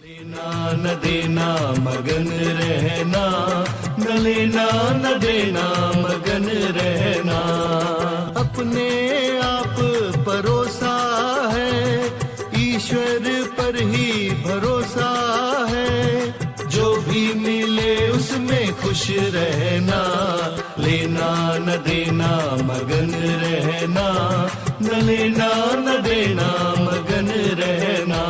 लेना न देना मगन रहना, न लेना न देना मगन रहना। अपने आप परोसा है, ईश्वर पर ही भरोसा है। जो भी मिले उसमें खुश रहना, लेना न देना मगन रहना, न लेना न देना मगन रहना।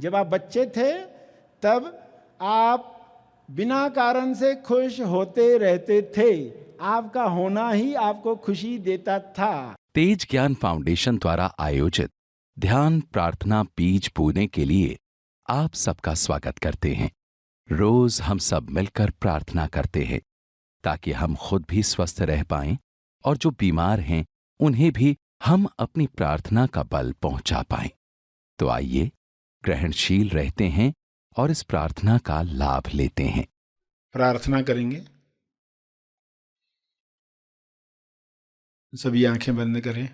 जब आप बच्चे थे तब आप बिना कारण से खुश होते रहते थे। आपका होना ही आपको खुशी देता था। तेज ज्ञान फाउंडेशन द्वारा आयोजित ध्यान प्रार्थना बीज बोने के लिए आप सबका स्वागत करते हैं। रोज हम सब मिलकर प्रार्थना करते हैं ताकि हम खुद भी स्वस्थ रह पाएं और जो बीमार हैं उन्हें भी हम अपनी प्रार्थना का बल पहुंचा पाएं। तो आइए ग्रहणशील रहते हैं और इस प्रार्थना का लाभ लेते हैं। प्रार्थना करेंगे। सभी आंखें बंद करें।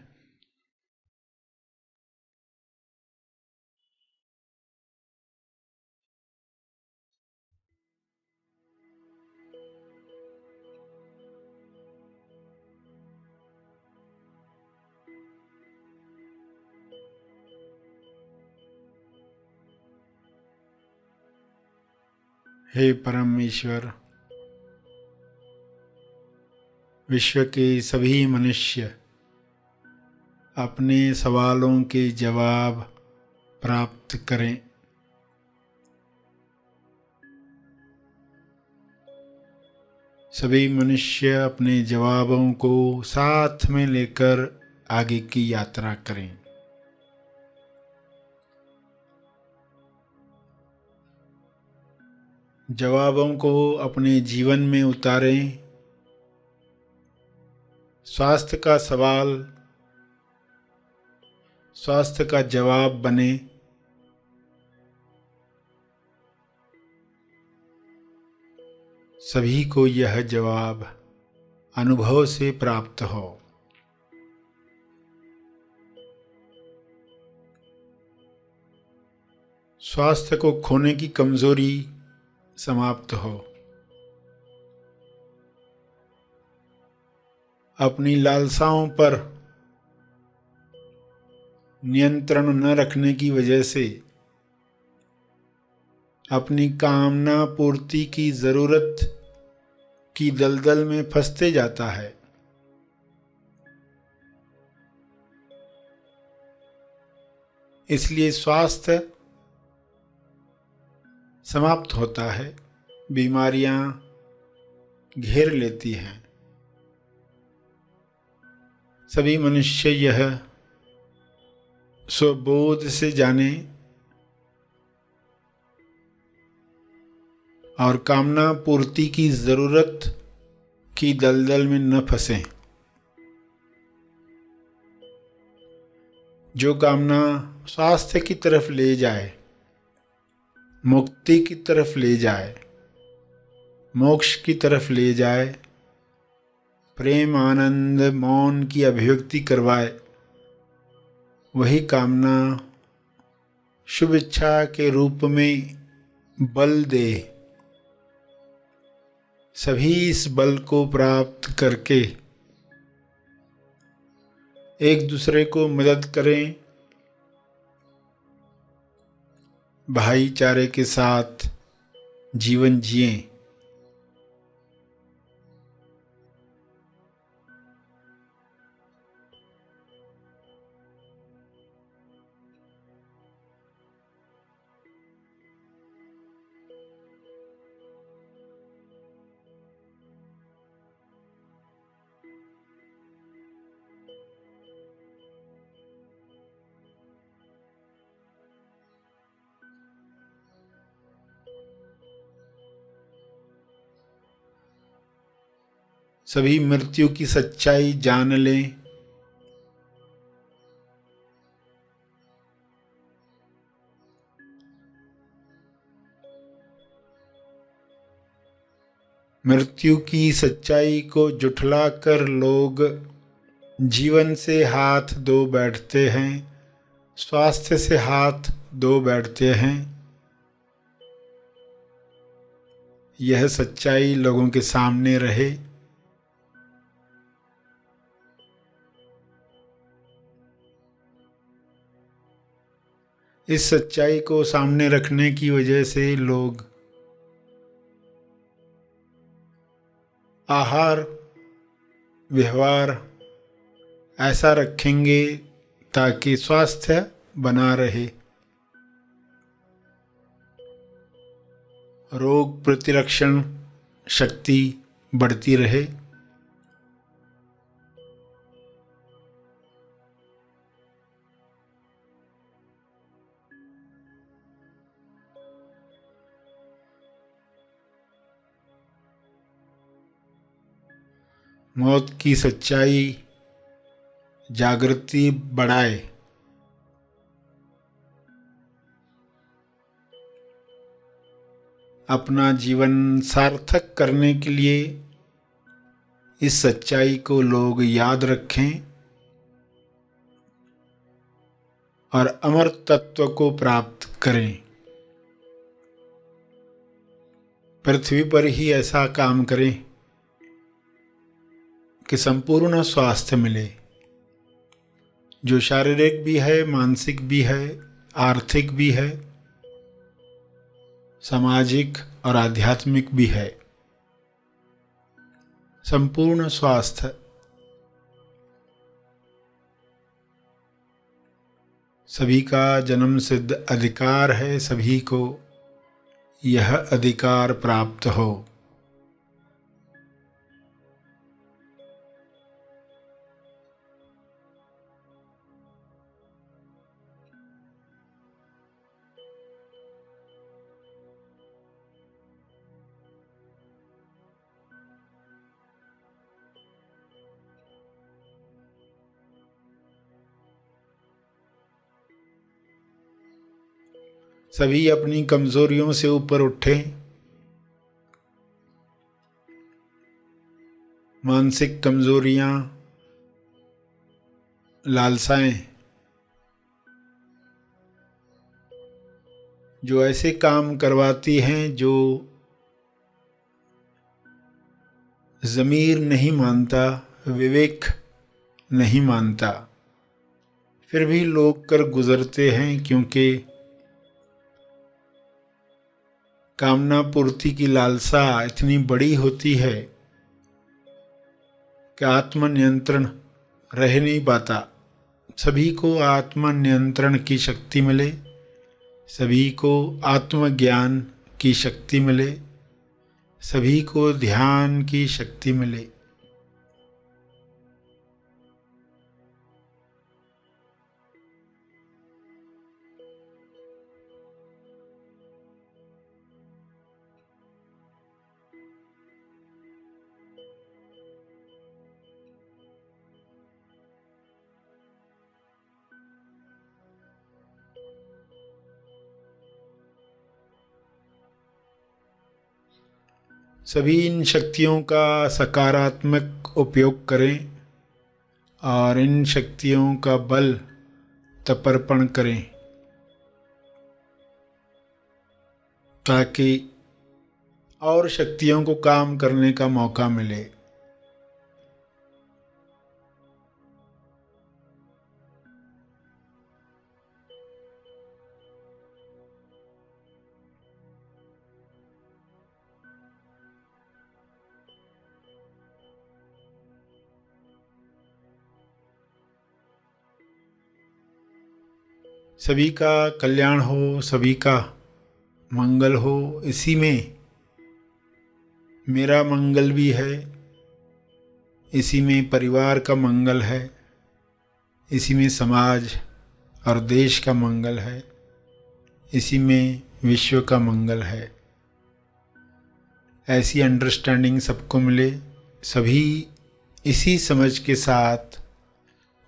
हे परमेश्वर, विश्व के सभी मनुष्य अपने सवालों के जवाब प्राप्त करें। सभी मनुष्य अपने जवाबों को साथ में लेकर आगे की यात्रा करें। जवाबों को अपने जीवन में उतारें। स्वास्थ्य का सवाल स्वास्थ्य का जवाब बने। सभी को यह जवाब अनुभव से प्राप्त हो। स्वास्थ्य को खोने की कमजोरी समाप्त हो। अपनी लालसाओं पर नियंत्रण न रखने की वजह से अपनी कामना पूर्ति की जरूरत की दलदल में फंसते जाता है। इसलिए स्वास्थ्य समाप्त होता है, बीमारियां घेर लेती हैं। सभी मनुष्य यह स्वबोध से जाने और कामना पूर्ति की जरूरत की दलदल में न फंसें। जो कामना स्वास्थ्य की तरफ ले जाए, मुक्ति की तरफ ले जाए, मोक्ष की तरफ ले जाए, प्रेम आनंद मौन की अभिव्यक्ति करवाए, वही कामना शुभ इच्छा के रूप में बल दे। सभी इस बल को प्राप्त करके एक दूसरे को मदद करें, भाईचारे के साथ जीवन जिएं। सभी मृत्यु की सच्चाई जान लें। मृत्यु की सच्चाई को जुठलाकर लोग जीवन से हाथ धो बैठते हैं, स्वास्थ्य से हाथ धो बैठते हैं। यह सच्चाई लोगों के सामने रहे। इस सच्चाई को सामने रखने की वजह से लोग आहार व्यवहार ऐसा रखेंगे ताकि स्वास्थ्य बना रहे, रोग प्रतिरक्षण शक्ति बढ़ती रहे। मौत की सच्चाई जागृति बढ़ाए। अपना जीवन सार्थक करने के लिए इस सच्चाई को लोग याद रखें और अमर तत्व को प्राप्त करें। पृथ्वी पर ही ऐसा काम करें कि संपूर्ण स्वास्थ्य मिले, जो शारीरिक भी है, मानसिक भी है, आर्थिक भी है, सामाजिक और आध्यात्मिक भी है। संपूर्ण स्वास्थ्य सभी का जन्म सिद्ध अधिकार है, सभी को यह अधिकार प्राप्त हो। सभी अपनी कमजोरियों से ऊपर उठें। मानसिक कमजोरियां, लालसाएं जो ऐसे काम करवाती हैं जो ज़मीर नहीं मानता, विवेक नहीं मानता, फिर भी लोग कर गुजरते हैं, क्योंकि कामना पूर्ति की लालसा इतनी बड़ी होती है कि आत्मनियंत्रण रह नहीं पाता। सभी को आत्मनियंत्रण की शक्ति मिले, सभी को आत्मज्ञान की शक्ति मिले, सभी को ध्यान की शक्ति मिले। सभी इन शक्तियों का सकारात्मक उपयोग करें और इन शक्तियों का बल तर्पण करें, ताकि और शक्तियों को काम करने का मौका मिले। सभी का कल्याण हो, सभी का मंगल हो। इसी में मेरा मंगल भी है, इसी में परिवार का मंगल है, इसी में समाज और देश का मंगल है, इसी में विश्व का मंगल है। ऐसी अंडरस्टैंडिंग सबको मिले, सभी इसी समझ के साथ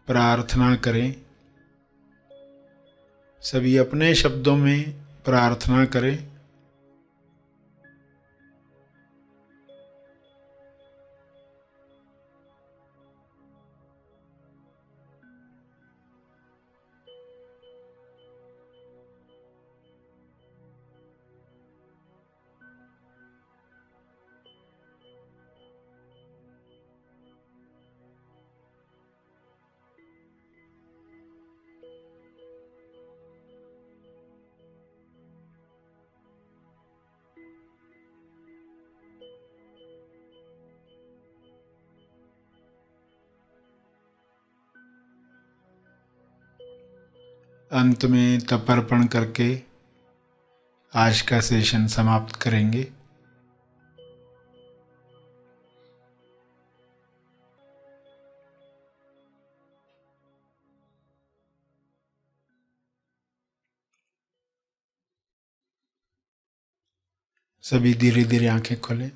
प्रार्थना करें। सभी अपने शब्दों में प्रार्थना करें। अंत में तर्पण करके आज का सेशन समाप्त करेंगे। सभी धीरे धीरे आंखें खोलें।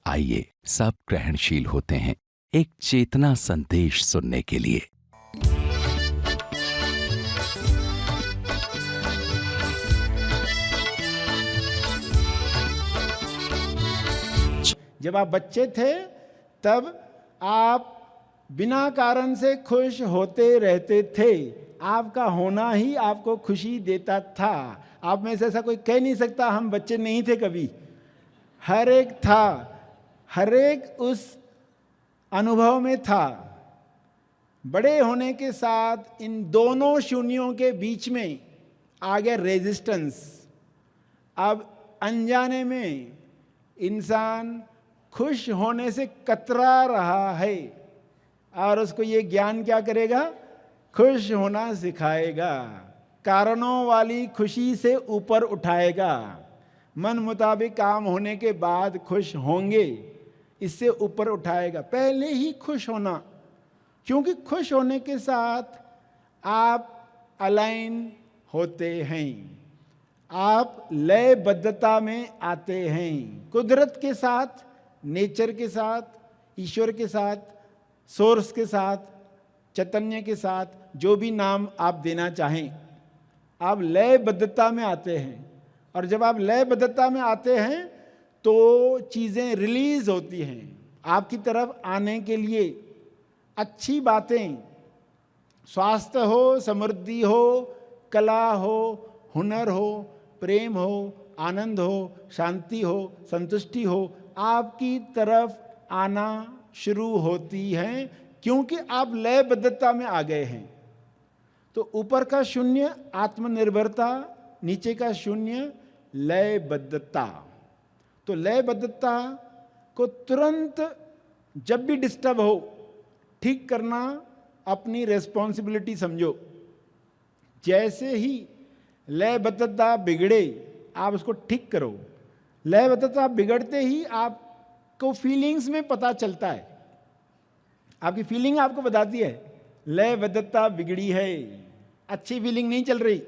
आइए सब ग्रहणशील होते हैं एक चेतना संदेश सुनने के लिए। जब आप बच्चे थे तब आप बिना कारण से खुश होते रहते थे। आपका होना ही आपको खुशी देता था। आप में से ऐसा कोई कह नहीं सकता हम बच्चे नहीं थे कभी। हर एक था, हर एक उस अनुभव में था। बड़े होने के साथ इन दोनों शून्यों के बीच में आ गया रेजिस्टेंस। अब अनजाने में इंसान खुश होने से कतरा रहा है और उसको ये ज्ञान क्या करेगा? खुश होना सिखाएगा, कारणों वाली खुशी से ऊपर उठाएगा। मन मुताबिक काम होने के बाद खुश होंगे, इससे ऊपर उठाएगा। पहले ही खुश होना, क्योंकि खुश होने के साथ आप अलाइन होते हैं, आप लयबद्धता में आते हैं कुदरत के साथ, नेचर के साथ, ईश्वर के साथ, सोर्स के साथ, चैतन्य के साथ, जो भी नाम आप देना चाहें। आप लयबद्धता में आते हैं और जब आप लयबद्धता में आते हैं तो चीज़ें रिलीज होती हैं आपकी तरफ आने के लिए। अच्छी बातें, स्वास्थ्य हो, समृद्धि हो, कला हो, हुनर हो, प्रेम हो, आनंद हो, शांति हो, संतुष्टि हो, आपकी तरफ आना शुरू होती हैं, क्योंकि आप लयबद्धता में आ गए हैं। तो ऊपर का शून्य आत्मनिर्भरता, नीचे का शून्य लयबद्धता। तो लयबद्धता को तुरंत जब भी डिस्टर्ब हो ठीक करना अपनी रेस्पॉन्सिबिलिटी समझो। जैसे ही लयबद्धता बिगड़े आप उसको ठीक करो। लयबद्धता बिगड़ते ही आपको फीलिंग्स में पता चलता है, आपकी फीलिंग आपको बताती है लयबद्धता बिगड़ी है, अच्छी फीलिंग नहीं चल रही,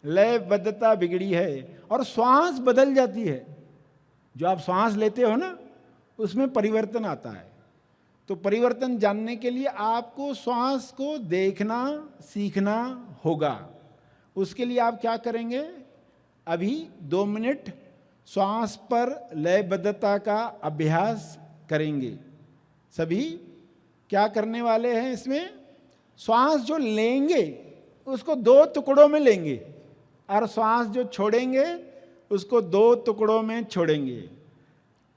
लयबद्धता बिगड़ी है। और श्वास बदल जाती है। जो आप श्वास लेते हो ना, उसमें परिवर्तन आता है। तो परिवर्तन जानने के लिए आपको श्वास को देखना सीखना होगा। उसके लिए आप क्या करेंगे? अभी 2 मिनट श्वास पर लयबद्धता का अभ्यास करेंगे। सभी क्या करने वाले हैं इसमें? श्वास जो लेंगे उसको 2 टुकड़ों में लेंगे और श्वास जो छोड़ेंगे उसको 2 टुकड़ों में छोड़ेंगे।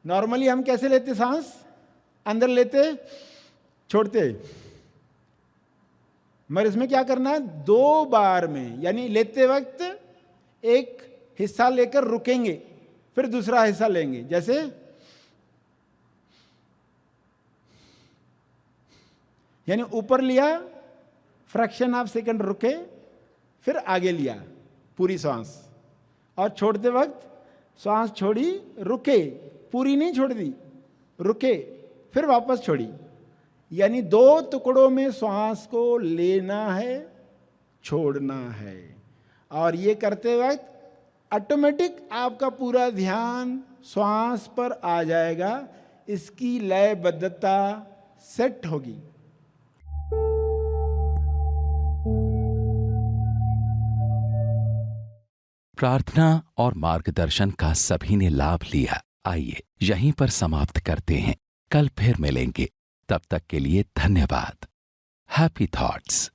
नॉर्मली हम कैसे लेते सांस? अंदर लेते, छोड़ते। मगर इसमें क्या करना है? 2 बार में, यानी लेते वक्त एक हिस्सा लेकर रुकेंगे, फिर दूसरा हिस्सा लेंगे। जैसे यानी ऊपर लिया, फ्रैक्शन ऑफ सेकंड रुके, फिर आगे लिया पूरी सांस, और छोड़ते वक्त सांस छोड़ी, रुके, पूरी नहीं छोड़ दी, रुके, फिर वापस छोड़ी। यानी 2 टुकड़ों में श्वास को लेना है, छोड़ना है। और ये करते वक्त ऑटोमेटिक आपका पूरा ध्यान श्वास पर आ जाएगा, इसकी लयबद्धता सेट होगी। प्रार्थना और मार्गदर्शन का सभी ने लाभ लिया। आइए यहीं पर समाप्त करते हैं, कल फिर मिलेंगे। तब तक के लिए धन्यवाद। Happy thoughts.